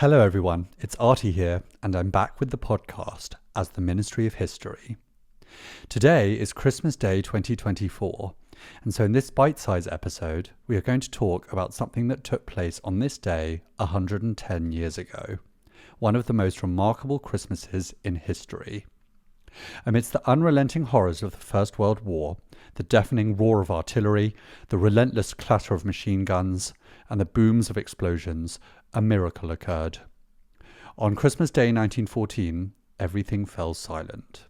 Hello everyone, it's Artie here, and I'm back with the podcast as the Ministry of History. Today is Christmas Day 2024, and so in this bite-sized episode, we are going to talk about something that took place on this day 110 years ago, one of the most remarkable Christmases in history. Amidst the unrelenting horrors of the First World War, the deafening roar of artillery, the relentless clatter of machine guns, and the booms of explosions, a miracle occurred. On Christmas Day 1914, everything fell silent.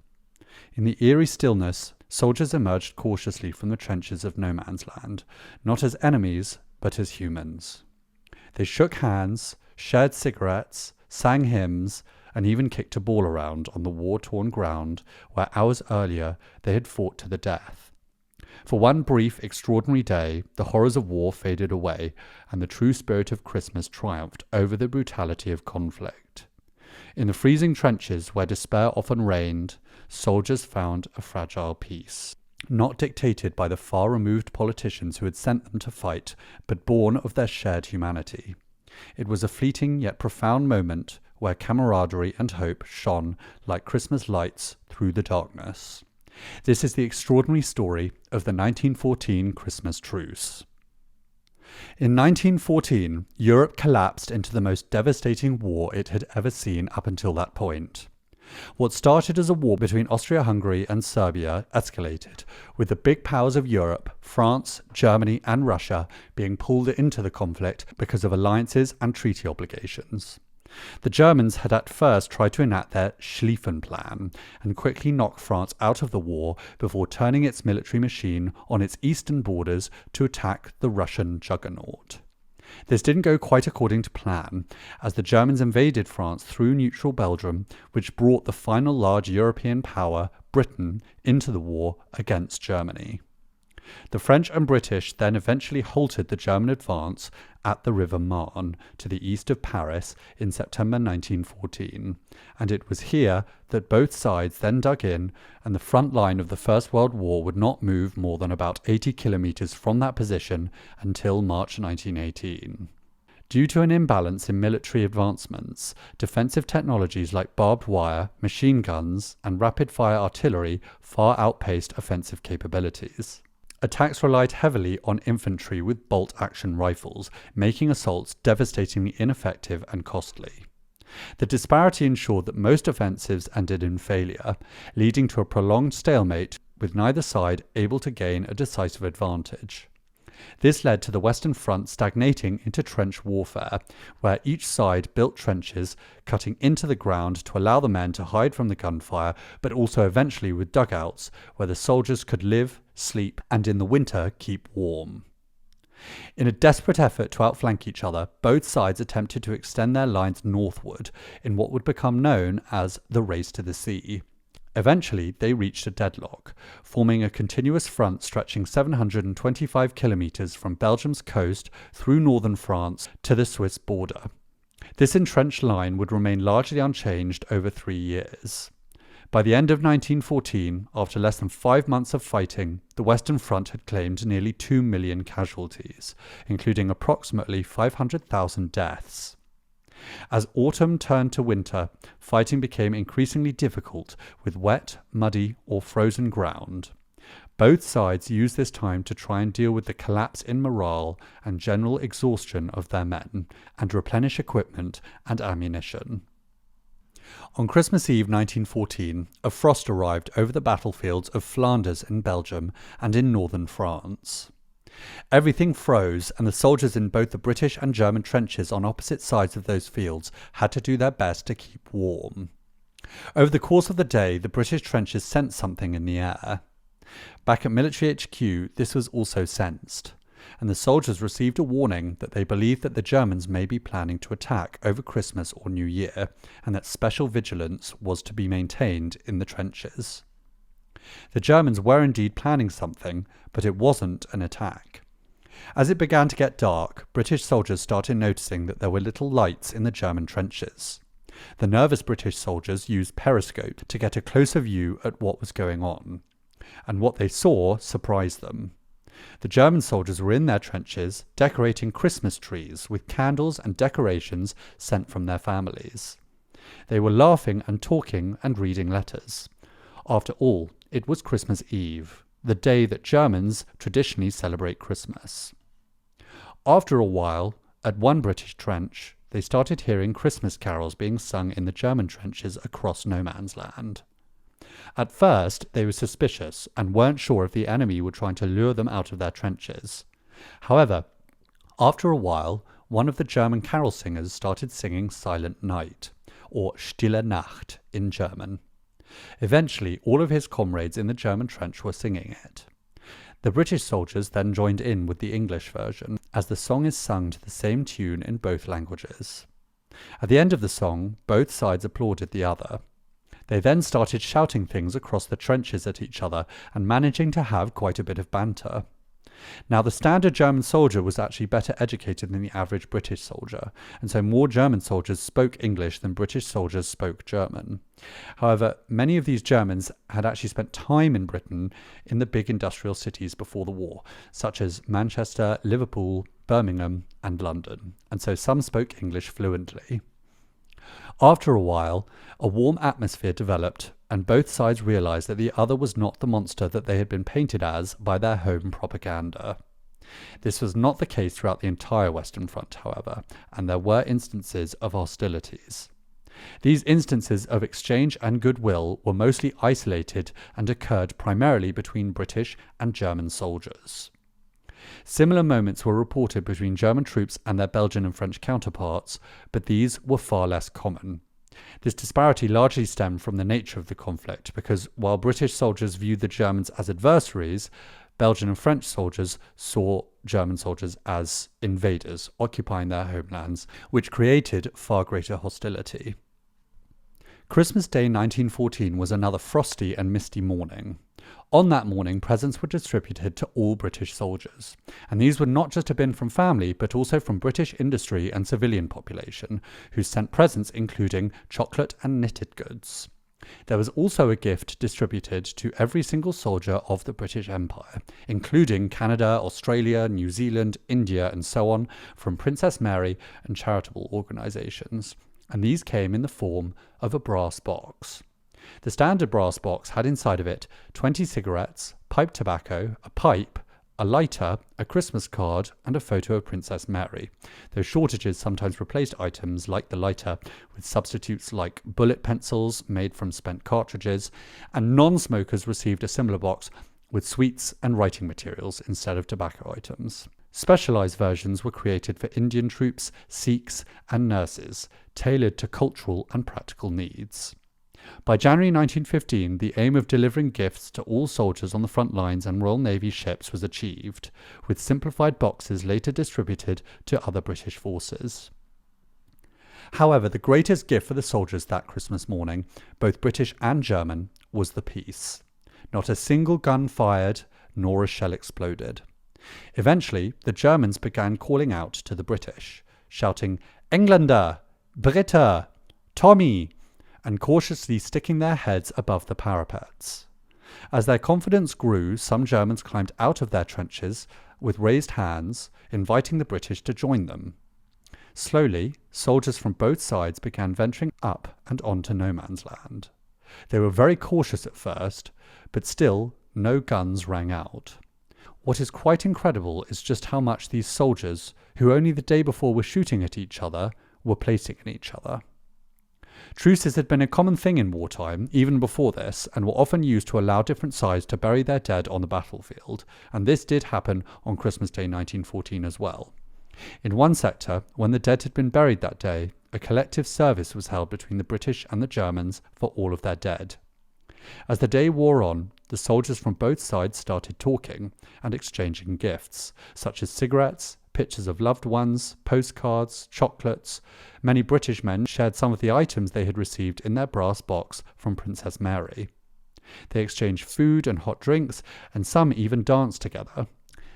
In the eerie stillness, soldiers emerged cautiously from the trenches of no man's land, not as enemies, but as humans. They shook hands, shared cigarettes, sang hymns, and even kicked a ball around on the war-torn ground where hours earlier they had fought to the death. For one brief, extraordinary day, the horrors of war faded away, and the true spirit of Christmas triumphed over the brutality of conflict. In the freezing trenches where despair often reigned, soldiers found a fragile peace, not dictated by the far-removed politicians who had sent them to fight, but born of their shared humanity. It was a fleeting yet profound moment where camaraderie and hope shone like Christmas lights through the darkness. This is the extraordinary story of the 1914 Christmas Truce. In 1914, Europe collapsed into the most devastating war it had ever seen up until that point. What started as a war between Austria-Hungary and Serbia escalated, with the big powers of Europe, France, Germany and Russia, being pulled into the conflict because of alliances and treaty obligations. The Germans had at first tried to enact their Schlieffen Plan and quickly knock France out of the war before turning its military machine on its eastern borders to attack the Russian juggernaut. This didn't go quite according to plan, as the Germans invaded France through neutral Belgium, which brought the final large European power, Britain, into the war against Germany. The French and British then eventually halted the German advance at the River Marne to the east of Paris in September 1914, and it was here that both sides then dug in, and the front line of the First World War would not move more than about 80 kilometres from that position until March 1918. Due to an imbalance in military advancements, defensive technologies like barbed wire, machine guns, and rapid-fire artillery far outpaced offensive capabilities. Attacks relied heavily on infantry with bolt-action rifles, making assaults devastatingly ineffective and costly. The disparity ensured that most offensives ended in failure, leading to a prolonged stalemate with neither side able to gain a decisive advantage. This led to the Western Front stagnating into trench warfare, where each side built trenches, cutting into the ground to allow the men to hide from the gunfire, but also eventually with dugouts, where the soldiers could live, sleep, and in the winter keep warm. In a desperate effort to outflank each other, both sides attempted to extend their lines northward in what would become known as the Race to the Sea. Eventually, they reached a deadlock, forming a continuous front stretching 725 kilometres from Belgium's coast through northern France to the Swiss border. This entrenched line would remain largely unchanged over 3 years. By the end of 1914, after less than 5 months of fighting, the Western Front had claimed nearly 2 million casualties, including approximately 500,000 deaths. As autumn turned to winter, fighting became increasingly difficult with wet, muddy, or frozen ground. Both sides used this time to try and deal with the collapse in morale and general exhaustion of their men, and replenish equipment and ammunition. On Christmas Eve 1914, a frost arrived over the battlefields of Flanders in Belgium and in northern France. Everything froze, and the soldiers in both the British and German trenches on opposite sides of those fields had to do their best to keep warm. Over the course of the day, the British trenches sensed something in the air. Back at military HQ, this was also sensed, and the soldiers received a warning that they believed that the Germans may be planning to attack over Christmas or New Year, and that special vigilance was to be maintained in the trenches. The Germans were indeed planning something, but it wasn't an attack. As it began to get dark, British soldiers started noticing that there were little lights in the German trenches. The nervous British soldiers used periscope to get a closer view at what was going on, and what they saw surprised them. The German soldiers were in their trenches decorating Christmas trees with candles and decorations sent from their families. They were laughing and talking and reading letters. After all, it was Christmas Eve, the day that Germans traditionally celebrate Christmas. After a while, at one British trench, they started hearing Christmas carols being sung in the German trenches across no man's land. At first, they were suspicious and weren't sure if the enemy were trying to lure them out of their trenches. However, after a while, one of the German carol singers started singing Silent Night, or Stille Nacht in German. Eventually, all of his comrades in the German trench were singing it. The British soldiers then joined in with the English version, as the song is sung to the same tune in both languages. At the end of the song, both sides applauded the other. They then started shouting things across the trenches at each other and managing to have quite a bit of banter. Now, the standard German soldier was actually better educated than the average British soldier, and so more German soldiers spoke English than British soldiers spoke German. However, many of these Germans had actually spent time in Britain in the big industrial cities before the war, such as Manchester, Liverpool, Birmingham, and London, and so some spoke English fluently. After a while, a warm atmosphere developed, and both sides realized that the other was not the monster that they had been painted as by their home propaganda. This was not the case throughout the entire Western Front, however, and there were instances of hostilities. These instances of exchange and goodwill were mostly isolated and occurred primarily between British and German soldiers. Similar moments were reported between German troops and their Belgian and French counterparts, but these were far less common. This disparity largely stemmed from the nature of the conflict, because while British soldiers viewed the Germans as adversaries, Belgian and French soldiers saw German soldiers as invaders occupying their homelands, which created far greater hostility. Christmas Day 1914 was another frosty and misty morning. On that morning, presents were distributed to all British soldiers, and these would not just have been from family, but also from British industry and civilian population, who sent presents including chocolate and knitted goods. There was also a gift distributed to every single soldier of the British Empire, including Canada, Australia, New Zealand, India, and so on, from Princess Mary and charitable organisations, and these came in the form of a brass box. The standard brass box had inside of it 20 cigarettes, pipe tobacco, a pipe, a lighter, a Christmas card, and a photo of Princess Mary, though shortages sometimes replaced items like the lighter with substitutes like bullet pencils made from spent cartridges, and non-smokers received a similar box with sweets and writing materials instead of tobacco items. Specialized versions were created for Indian troops, Sikhs, and nurses, tailored to cultural and practical needs. By January 1915, the aim of delivering gifts to all soldiers on the front lines and Royal Navy ships was achieved, with simplified boxes later distributed to other British forces. However, the greatest gift for the soldiers that Christmas morning, both British and German, was the peace. Not a single gun fired, nor a shell exploded. Eventually, the Germans began calling out to the British, shouting, "Engländer! Britta! Tommy!" and cautiously sticking their heads above the parapets. As their confidence grew, some Germans climbed out of their trenches with raised hands, inviting the British to join them. Slowly, soldiers from both sides began venturing up and onto no man's land. They were very cautious at first, but still no guns rang out. What is quite incredible is just how much these soldiers, who only the day before were shooting at each other, were placing in each other. Truces had been a common thing in wartime, even before this, and were often used to allow different sides to bury their dead on the battlefield, and this did happen on Christmas Day 1914 as well. In one sector, when the dead had been buried that day, a collective service was held between the British and the Germans for all of their dead. As the day wore on, the soldiers from both sides started talking and exchanging gifts, such as cigarettes, pictures of loved ones, postcards, chocolates. Many British men shared some of the items they had received in their brass box from Princess Mary. They exchanged food and hot drinks, and some even danced together.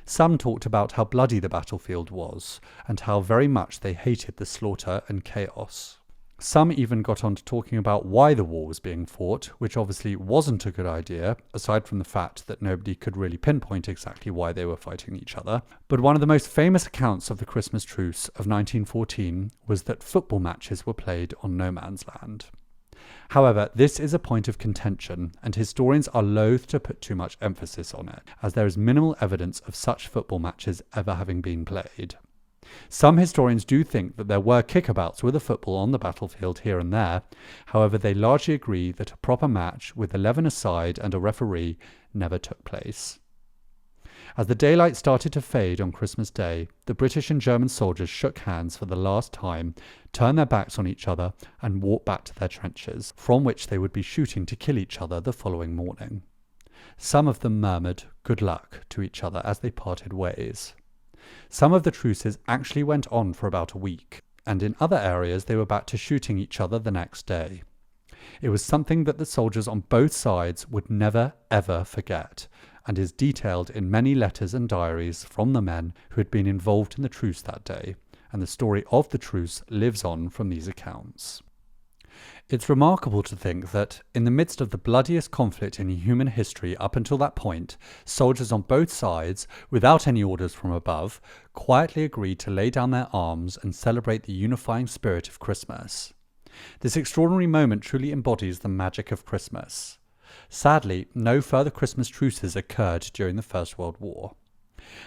Some talked about how bloody the battlefield was, and how very much they hated the slaughter and chaos. Some even got on to talking about why the war was being fought, which obviously wasn't a good idea, aside from the fact that nobody could really pinpoint exactly why they were fighting each other. But one of the most famous accounts of the Christmas Truce of 1914 was that football matches were played on no man's land. However, this is a point of contention, and historians are loath to put too much emphasis on it, as there is minimal evidence of such football matches ever having been played. Some historians do think that there were kickabouts with a football on the battlefield here and there. However, they largely agree that a proper match with 11 aside and a referee never took place. As the daylight started to fade on Christmas Day, the British and German soldiers shook hands for the last time, turned their backs on each other, and walked back to their trenches, from which they would be shooting to kill each other the following morning. Some of them murmured "good luck" to each other as they parted ways. Some of the truces actually went on for about a week, and in other areas they were back to shooting each other the next day. It was something that the soldiers on both sides would never ever forget, and is detailed in many letters and diaries from the men who had been involved in the truce that day, and the story of the truce lives on from these accounts. It's remarkable to think that, in the midst of the bloodiest conflict in human history up until that point, soldiers on both sides, without any orders from above, quietly agreed to lay down their arms and celebrate the unifying spirit of Christmas. This extraordinary moment truly embodies the magic of Christmas. Sadly, no further Christmas truces occurred during the First World War.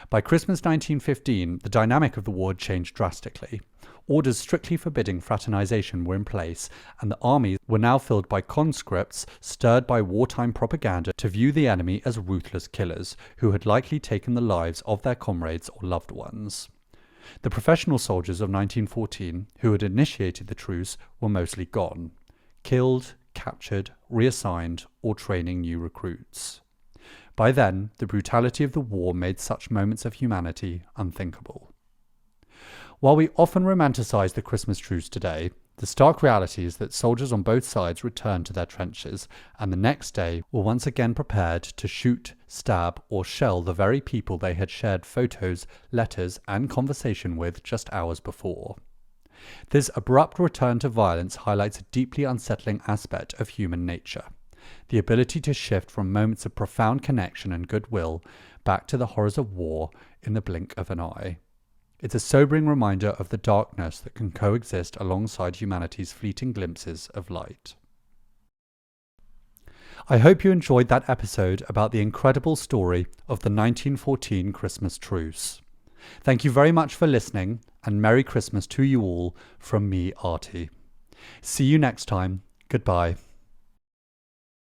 By Christmas 1915, the dynamic of the war had changed drastically. Orders strictly forbidding fraternization were in place, and the armies were now filled by conscripts stirred by wartime propaganda to view the enemy as ruthless killers who had likely taken the lives of their comrades or loved ones. The professional soldiers of 1914, who had initiated the truce, were mostly gone, killed, captured, reassigned, or training new recruits. By then, the brutality of the war made such moments of humanity unthinkable. While we often romanticize the Christmas truce today, the stark reality is that soldiers on both sides returned to their trenches, and the next day were once again prepared to shoot, stab, or shell the very people they had shared photos, letters, and conversation with just hours before. This abrupt return to violence highlights a deeply unsettling aspect of human nature: the ability to shift from moments of profound connection and goodwill back to the horrors of war in the blink of an eye. It's a sobering reminder of the darkness that can coexist alongside humanity's fleeting glimpses of light. I hope you enjoyed that episode about the incredible story of the 1914 Christmas Truce. Thank you very much for listening, and Merry Christmas to you all from me, Artie. See you next time. Goodbye.